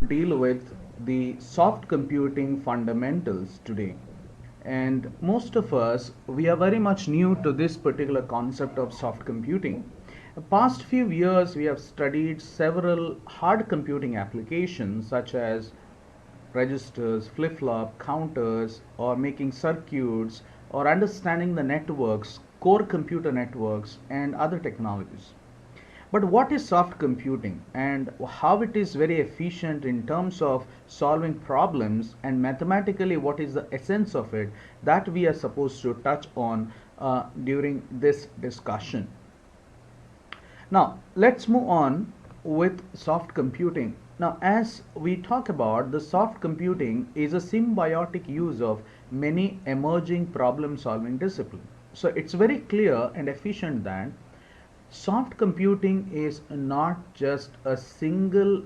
deal with the soft computing fundamentals today. And most of us, we are very much new to this particular concept of soft computing. The past few years, we have studied several hard computing applications such as registers, flip-flop, counters, or making circuits, or understanding the networks, core computer networks, and other technologies. But what is soft computing and how it is very efficient in terms of solving problems, and mathematically what is the essence of it, that we are supposed to touch on during this discussion. Now, let's move on with soft computing. Now, as we talk about, the soft computing is a symbiotic use of many emerging problem solving disciplines. So, it's very clear and efficient that soft computing is not just a single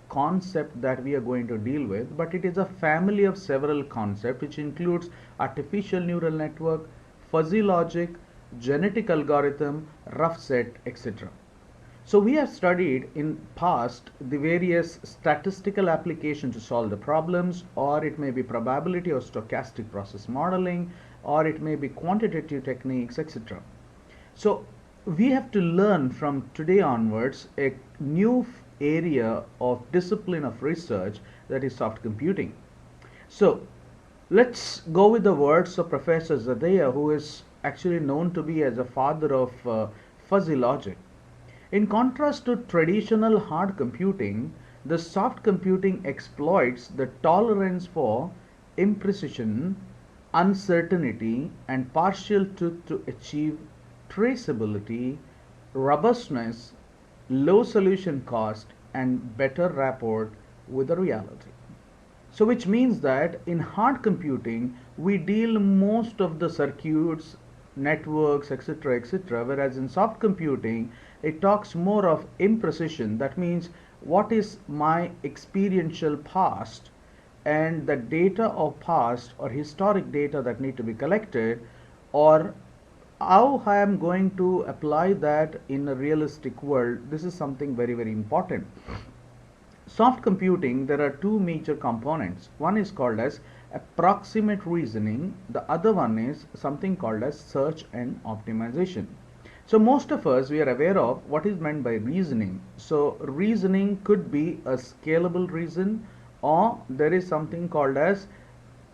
concept that we are going to deal with, but it is a family of several concepts which includes artificial neural network, fuzzy logic, genetic algorithm, rough set, etc. So we have studied in past the various statistical applications to solve the problems, or it may be probability or stochastic process modeling, or it may be quantitative techniques, etc. So we have to learn from today onwards a new area of discipline of research, that is soft computing. So let's go with the words of Professor Zadea, who is actually known to be as a father of fuzzy logic. In contrast to traditional hard computing, the soft computing exploits the tolerance for imprecision, uncertainty, and partial truth to achieve traceability, robustness, low solution cost, and better rapport with the reality. So which means that in hard computing we deal most of the circuits, networks, etc., whereas in soft computing it talks more of imprecision. That means what is my experiential past, and the data of past or historic data that need to be collected, or how I am going to apply that in a realistic world. This is something very, very important. Soft computing, there are two major components. One is called as approximate reasoning. The other one is something called as search and optimization. So most of us, we are aware of what is meant by reasoning. So reasoning could be a scalable reason, or there is something called as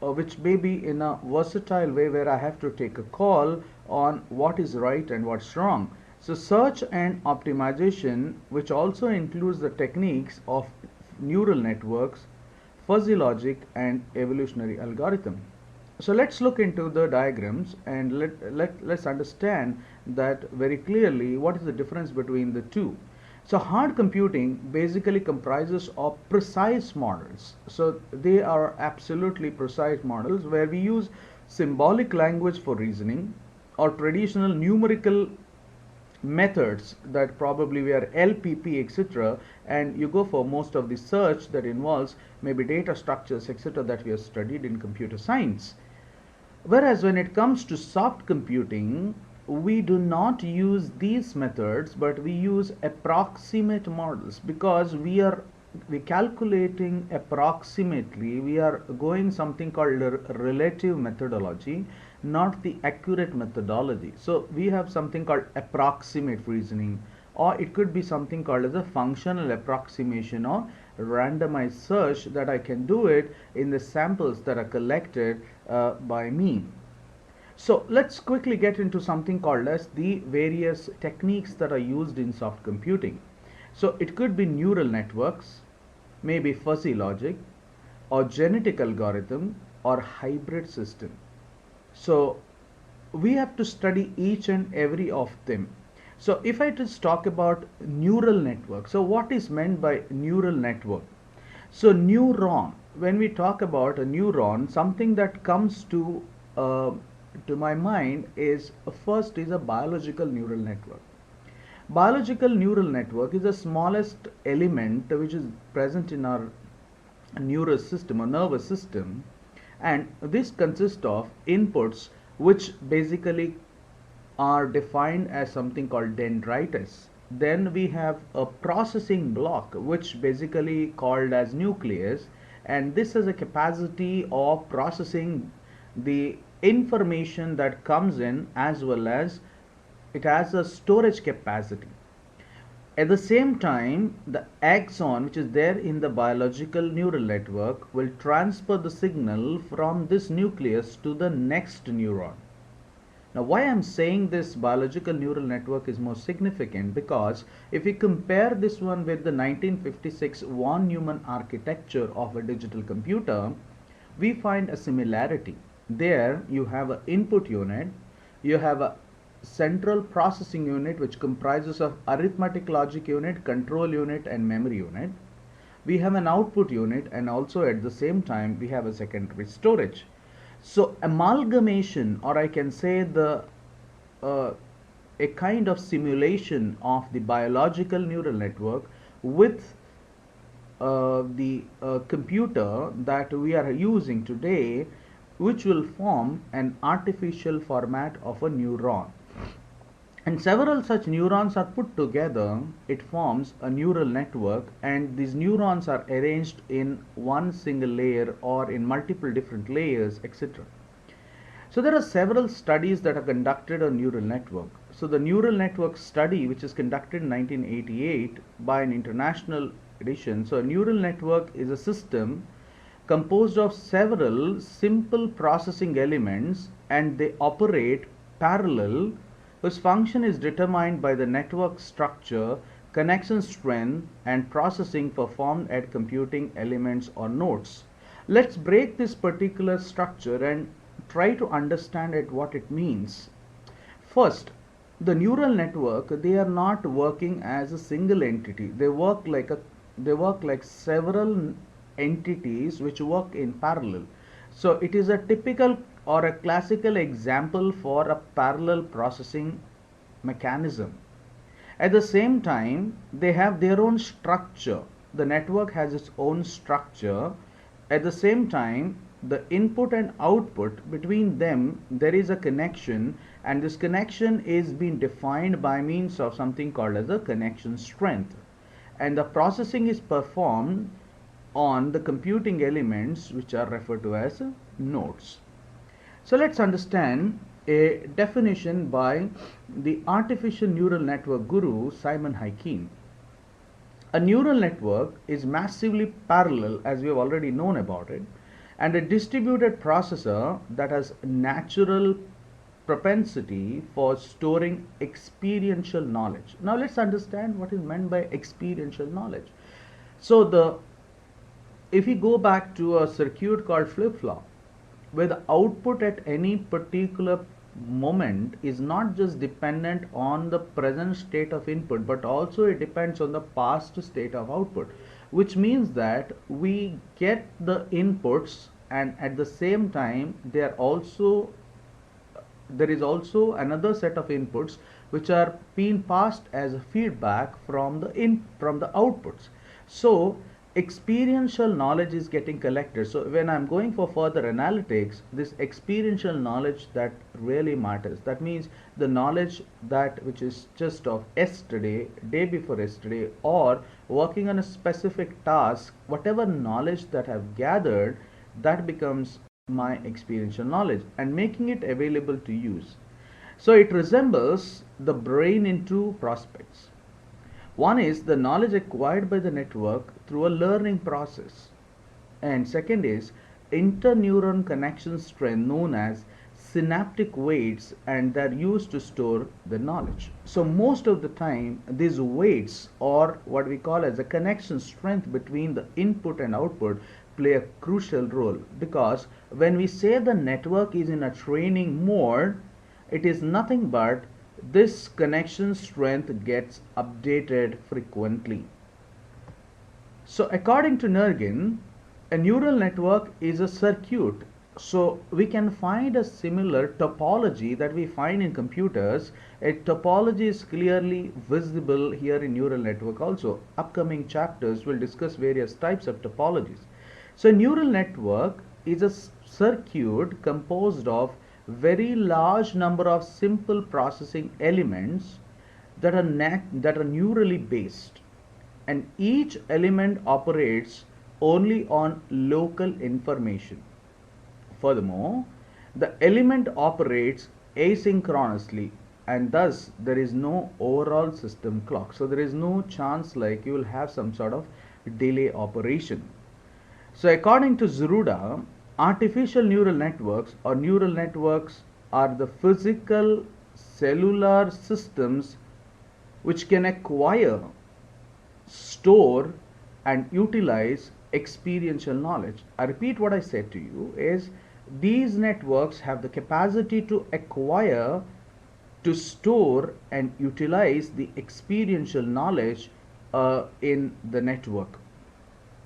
which may be in a versatile way where I have to take a call on what is right and what's wrong. So search and optimization, which also includes the techniques of neural networks, fuzzy logic, and evolutionary algorithm. So let's look into the diagrams and let's understand that very clearly what is the difference between the two. So hard computing basically comprises of precise models. So they are absolutely precise models where we use symbolic language for reasoning, or traditional numerical methods that probably were LPP, etc., and you go for most of the search that involves maybe data structures, etc., that we have studied in computer science. Whereas when it comes to soft computing, we do not use these methods, but we use approximate models, because we calculating approximately. We are going something called a relative methodology, not the accurate methodology. So we have something called approximate reasoning, or it could be something called as a functional approximation or randomized search, that I can do it in the samples that are collected by me. So let's quickly get into something called as the various techniques that are used in soft computing. So it could be neural networks, maybe fuzzy logic, or genetic algorithm, or hybrid system. So we have to study each and every of them. So if I just talk about neural network, so what is meant by neural network? So neuron, when we talk about a neuron, something that comes to my mind is first is a biological neural network. Biological neural network is the smallest element which is present in our neural system or nervous system, and this consists of inputs which basically are defined as something called dendrites. then we have a processing block, which basically called as nucleus, and this has a capacity of processing the information that comes in, as well as it has a storage capacity. At the same time, the axon, which is there in the biological neural network, will transfer the signal from this nucleus to the next neuron. Now, why I'm saying this biological neural network is more significant, because if we compare this one with the 1956 von Neumann architecture of a digital computer, we find a similarity. There you have an input unit, you have a central processing unit which comprises of arithmetic logic unit, control unit and memory unit. We have an output unit, and also at the same time we have a secondary storage. So amalgamation, or I can say uh, a kind of simulation of the biological neural network with the computer that we are using today, which will form an artificial format of a neuron. And several such neurons are put together, it forms a neural network, and these neurons are arranged in one single layer or in multiple different layers, etc. So there are several studies that are conducted on neural network. So the neural network study, which is conducted in 1988 by an international edition. So a neural network is a system composed of several simple processing elements, and they operate parallel, whose function is determined by the network structure, connection strength, and processing performed at computing elements or nodes. Let's break this particular structure and try to understand it, what it means. First, the neural network, they are not working as a single entity. They work like several entities which work in parallel. So it is a typical or a classical example for a parallel processing mechanism. At the same time, they have their own structure. The network has its own structure. At the same time, the input and output, between them there is a connection, and this connection is being defined by means of something called as a connection strength, and the processing is performed on the computing elements which are referred to as nodes. So let's understand a definition by the artificial neural network guru Simon Hyken. A neural network is massively parallel, as we have already known about it, and a distributed processor that has natural propensity for storing experiential knowledge. Now let's understand what is meant by experiential knowledge. So if we go back to a circuit called flip-flop, where the output at any particular moment is not just dependent on the present state of input, but also it depends on the past state of output, which means that we get the inputs, and at the same time there is also another set of inputs which are being passed as a feedback from the outputs. So experiential knowledge is getting collected. So when I'm going for further analytics, this experiential knowledge that really matters. That means the knowledge that which is just of yesterday, day before yesterday, or working on a specific task, whatever knowledge that I've gathered, that becomes my experiential knowledge, and making it available to use. So it resembles the brain in two prospects. One is the knowledge acquired by the network through a learning process, and second is interneuron connection strength known as synaptic weights, and they're used to store the knowledge. So most of the time these weights, or what we call as a connection strength between the input and output, play a crucial role, because when we say the network is in a training mode, it is nothing but this connection strength gets updated frequently. So according to Nergin, a neural network is a circuit. So we can find a similar topology that we find in computers. A topology is clearly visible here in neural network also. Upcoming chapters will discuss various types of topologies. So a neural network is a circuit composed of very large number of simple processing elements, that are neurally based, and each element operates only on local information. Furthermore, the element operates asynchronously, and thus there is no overall system clock. So there is no chance like you will have some sort of delay operation. So according to Zeruda, artificial neural networks are the physical cellular systems which can acquire, store, and utilize experiential knowledge. I repeat what I said to you is these networks have the capacity to acquire, to store, and utilize the experiential knowledge in the network,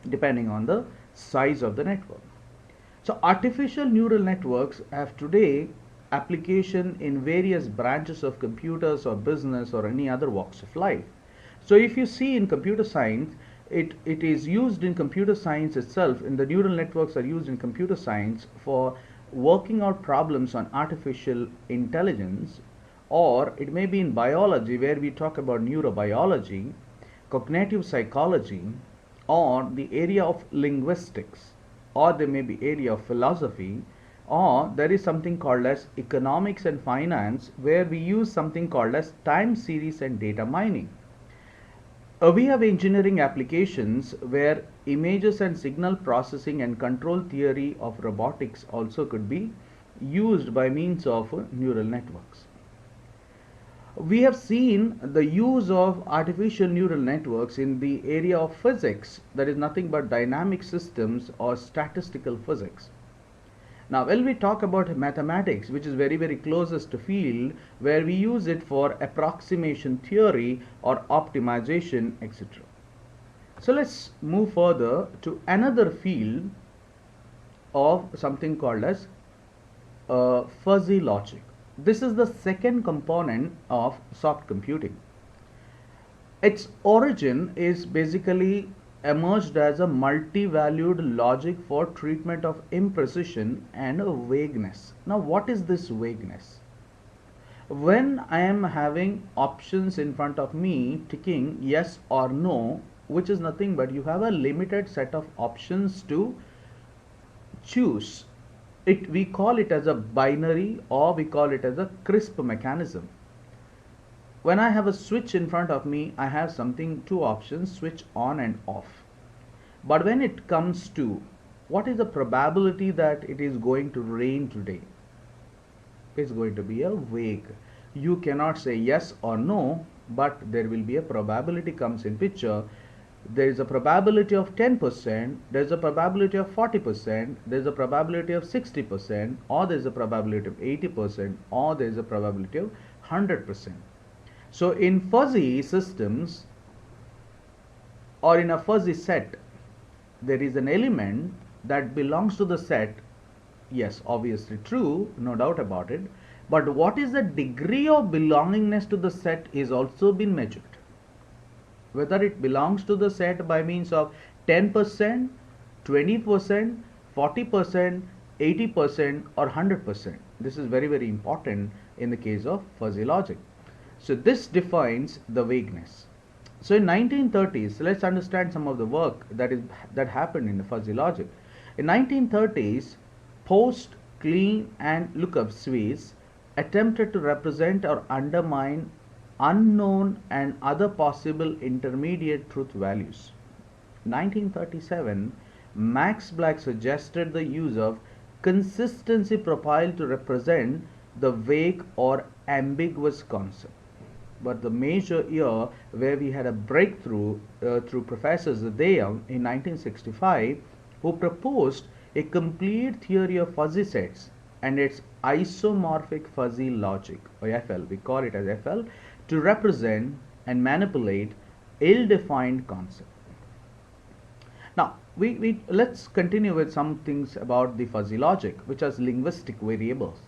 depending on the size of the network. So artificial neural networks have today application in various branches of computers or business or any other walks of life. So if you see in computer science, it is used in computer science itself, and the neural networks are used in computer science for working out problems on artificial intelligence, or it may be in biology where we talk about neurobiology, cognitive psychology, or the area of linguistics, or there may be area of philosophy, or there is something called as economics and finance where we use something called as time series and data mining. We have engineering applications where images and signal processing and control theory of robotics also could be used by means of neural networks. We have seen the use of artificial neural networks in the area of physics, that is nothing but dynamic systems or statistical physics. Now, when we talk about mathematics, which is very closest to field, where we use it for approximation theory or optimization, etc. So let's move further to another field of something called as fuzzy logic. This is the second component of soft computing. Its origin is basically emerged as a multi-valued logic for treatment of imprecision and vagueness. Now, what is this vagueness? When I am having options in front of me ticking yes or no, which is nothing but you have a limited set of options to choose. We call it as a binary, or we call it as a crisp mechanism. When I have a switch in front of me, I have two options, switch on and off. But when it comes to what is the probability that it is going to rain today, it's going to be a vague. You cannot say yes or no, but there will be a probability comes in picture. There is a probability of 10%, there is a probability of 40%, there is a probability of 60%, or there is a probability of 80%, or there is a probability of 100%. So in fuzzy systems or in a fuzzy set, there is an element that belongs to the set. Yes, obviously true, no doubt about it. But what is the degree of belongingness to the set is also been measured. Whether it belongs to the set by means of 10%, 20%, 40%, 80%, or 100%. This is very important in the case of fuzzy logic. So this defines the vagueness. So in 1930s, let's understand some of the work that happened in the fuzzy logic. In 1930s, Post, Kleene, and Lookup Swiss attempted to represent or undermine unknown and other possible intermediate truth values. 1937, Max Black suggested the use of consistency profile to represent the vague or ambiguous concept. But the major year where we had a breakthrough through Professor Zadeh in 1965, who proposed a complete theory of fuzzy sets and its isomorphic fuzzy logic, or FL, we call it as FL, to represent and manipulate ill-defined concept. Now, let's continue with some things about the fuzzy logic, which is linguistic variables.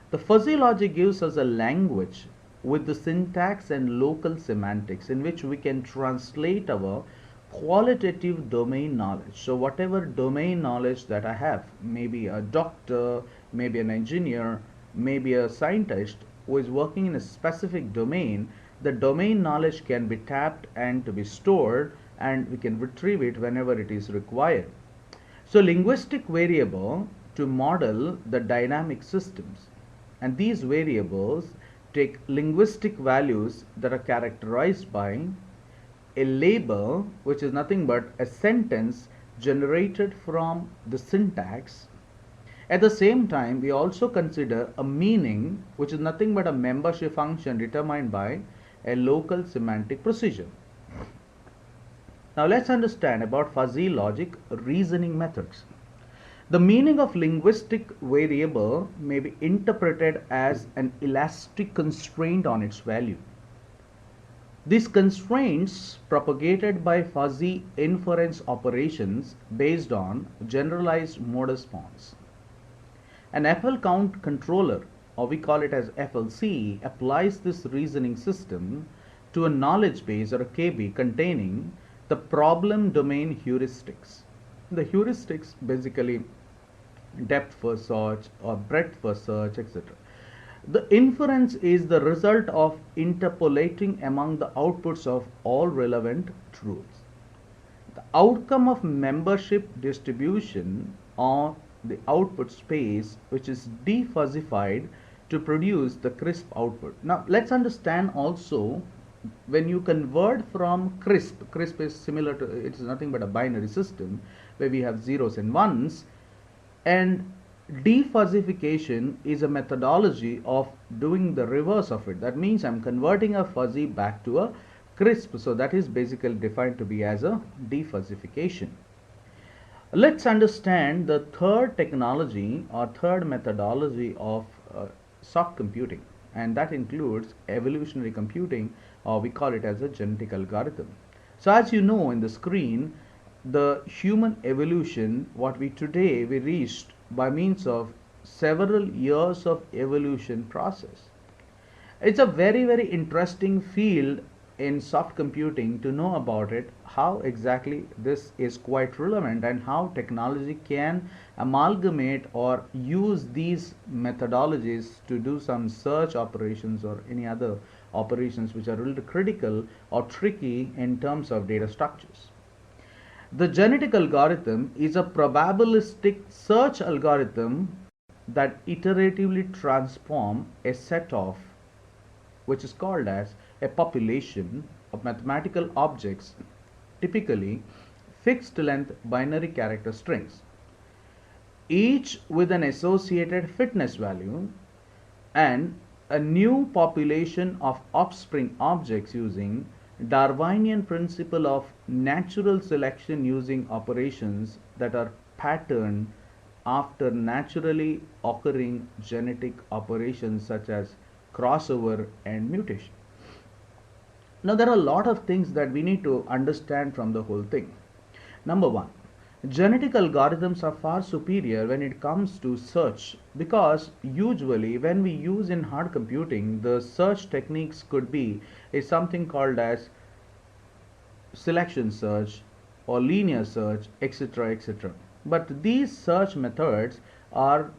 The fuzzy logic gives us a language with the syntax and local semantics in which we can translate our qualitative domain knowledge. So whatever domain knowledge that I have, maybe a doctor, maybe an engineer, maybe a scientist who is working in a specific domain, the domain knowledge can be tapped and to be stored, and we can retrieve it whenever it is required. So linguistic variable to model the dynamic systems, and these variables take linguistic values that are characterized by a label, which is nothing but a sentence generated from the syntax. At the same time, we also consider a meaning, which is nothing but a membership function determined by a local semantic procedure. Now let's understand about fuzzy logic reasoning methods. The meaning of linguistic variable may be interpreted as an elastic constraint on its value. These constraints propagated by fuzzy inference operations based on generalized mode response. An FL count controller, or we call it as FLC, applies this reasoning system to a knowledge base or a KB containing the problem domain heuristics. The heuristics basically depth first search or breadth first search, etc. The inference is the result of interpolating among the outputs of all relevant truths. The outcome of membership distribution or the output space, which is defuzzified to produce the crisp output. Now let's understand also, when you convert from crisp is similar to, it's nothing but a binary system where we have zeros and ones, and defuzzification is a methodology of doing the reverse of it. That means I'm converting a fuzzy back to a crisp. So that is basically defined to be as a defuzzification. Let's understand the third technology or third methodology of soft computing, and that includes evolutionary computing, or we call it as a genetic algorithm. So as you know in the screen, the human evolution, what we today we reached by means of several years of evolution process. It's a very interesting field in soft computing to know about it, how exactly this is quite relevant, and how technology can amalgamate or use these methodologies to do some search operations or any other operations which are really critical or tricky in terms of data structures. The genetic algorithm is a probabilistic search algorithm that iteratively transform a set of, which is called as a population of mathematical objects, typically fixed length binary character strings, each with an associated fitness value, and a new population of offspring objects using Darwinian principle of natural selection using operations that are patterned after naturally occurring genetic operations such as crossover and mutation. Now there are a lot of things that we need to understand from the whole thing. Number one, genetic algorithms are far superior when it comes to search, because usually when we use in hard computing, the search techniques could be is something called as selection search or linear search, etc., etc. But these search methods are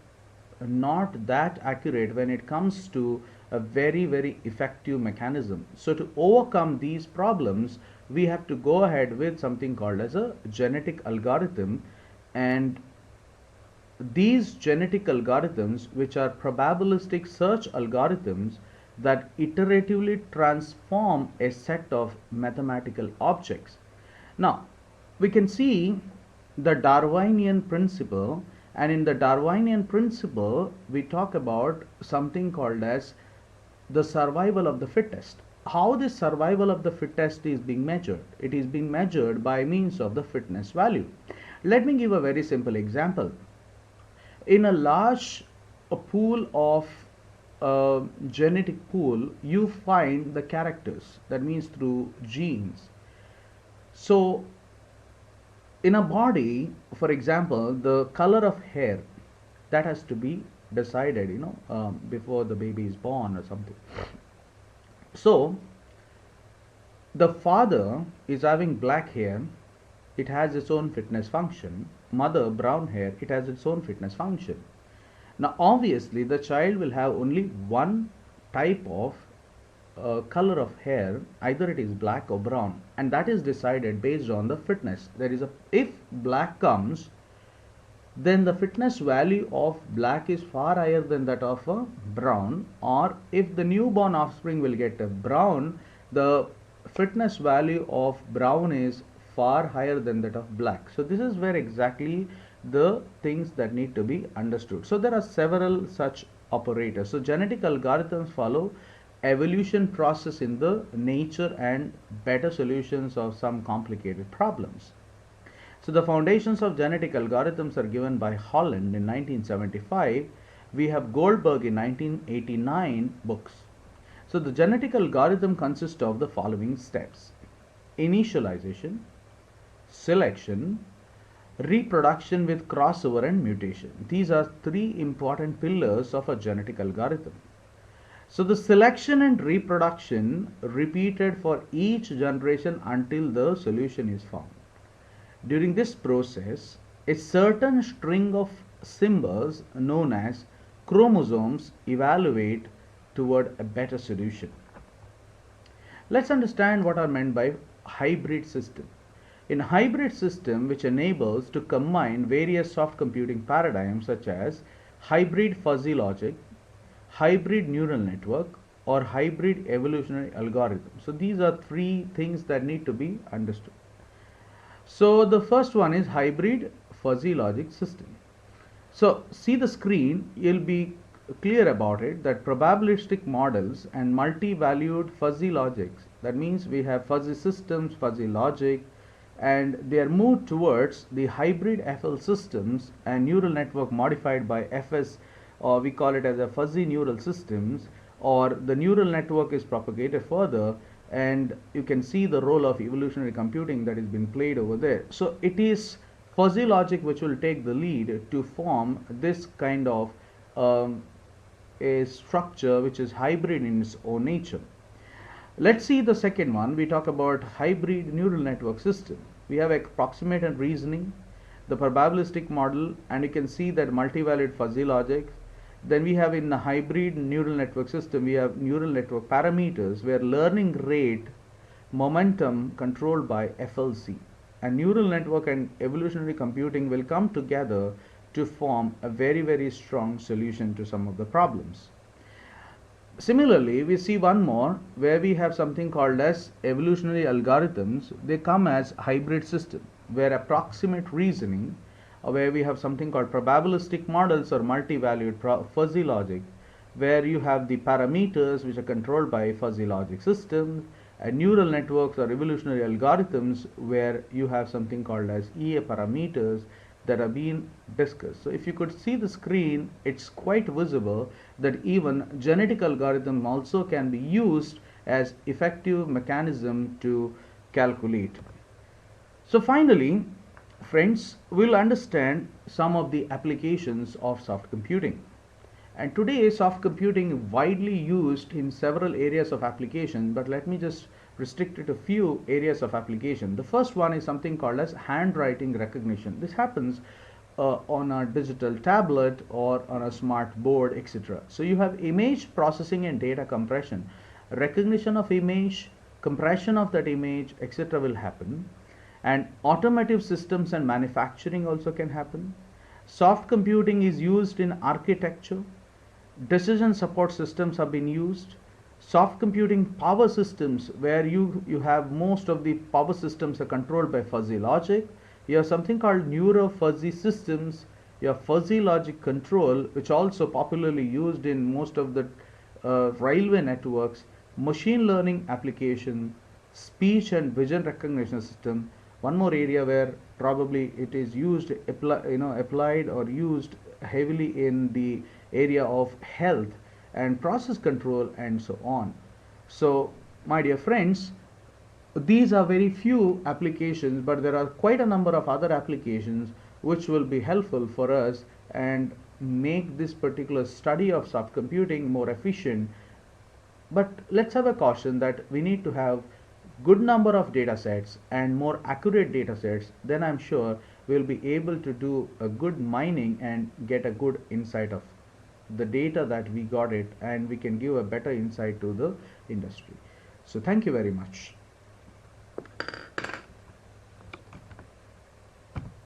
not that accurate when it comes to a very effective mechanism. So to overcome these problems, we have to go ahead with something called as a genetic algorithm, and these genetic algorithms, which are probabilistic search algorithms that iteratively transform a set of mathematical objects. Now we can see the Darwinian principle, and in the Darwinian principle we talk about something called as the survival of the fittest. How this survival of the fittest is being measured? It is being measured by means of the fitness value. Let me give a very simple example. In a large pool of genetic pool, you find the characters, that means through genes. So in a body, for example, the color of hair, that has to be decided, before the baby is born or something. So the father is having black hair, it has its own fitness function. Mother, brown hair, it has its own fitness function. Now obviously the child will have only one type of color of hair, either it is black or brown, and that is decided based on the fitness. There is a, if black comes, then the fitness value of black is far higher than that of a brown, or if the newborn offspring will get a brown, the fitness value of brown is far higher than that of black. So this is where exactly the things that need to be understood. So there are several such operators. So genetic algorithms follow evolution process in the nature and better solutions of some complicated problems. So the foundations of genetic algorithms are given by Holland in 1975. We have Goldberg in 1989 books. So the genetic algorithm consists of the following steps: initialization, selection, reproduction with crossover and mutation. These are three important pillars of a genetic algorithm. So the selection and reproduction repeated for each generation until the solution is found. During this process, a certain string of symbols known as chromosomes evaluate toward a better solution. Let's understand what are meant by hybrid system. In hybrid system, which enables to combine various soft computing paradigms such as hybrid fuzzy logic, hybrid neural network, or hybrid evolutionary algorithm. So these are three things that need to be understood. So the first one is hybrid fuzzy logic system. So see the screen, you'll be clear about it that probabilistic models and multi-valued fuzzy logics, that means we have fuzzy systems, fuzzy logic, and they are moved towards the hybrid FL systems and neural network modified by FS, or we call it as a fuzzy neural systems, or the neural network is propagated further, and you can see the role of evolutionary computing that is being played over there. So it is fuzzy logic which will take the lead to form this kind of a structure which is hybrid in its own nature. Let's see the second one. We talk about hybrid neural network system. We have approximate and reasoning, the probabilistic model, and you can see that multivalued fuzzy logic. Then we have in the hybrid neural network system, we have neural network parameters where learning rate, momentum controlled by FLC. And neural network and evolutionary computing will come together to form a very, very strong solution to some of the problems. Similarly, we see one more where we have something called as evolutionary algorithms. They come as hybrid system where approximate reasoning, where we have something called probabilistic models or multi-valued fuzzy logic, where you have the parameters which are controlled by fuzzy logic systems, and neural networks or evolutionary algorithms where you have something called as EA parameters that are being discussed. So if you could see the screen, it's quite visible that even genetic algorithm also can be used as effective mechanism to calculate. So finally, friends, we'll understand some of the applications of soft computing. And today, soft computing is widely used in several areas of application, but let me just restrict it to a few areas of application. The first one is something called as handwriting recognition. This happens on a digital tablet or on a smart board, etc. So you have image processing and data compression. Recognition of image, compression of that image, etc. will happen. And automotive systems and manufacturing also can happen. Soft computing is used in architecture. Decision support systems have been used. Soft computing power systems, where you have most of the power systems are controlled by fuzzy logic. You have something called neuro fuzzy systems. You have fuzzy logic control, which also popularly used in most of the railway networks. Machine learning application, speech and vision recognition system. One more area where probably it is used, applied or used heavily in the area of health and process control and so on. So, my dear friends, these are very few applications, but there are quite a number of other applications which will be helpful for us and make this particular study of soft computing more efficient. But let's have a caution that we need to have good number of data sets and more accurate data sets. Then I'm sure we'll be able to do a good mining and get a good insight of the data that we got it, and we can give a better insight to the industry. So thank you very much.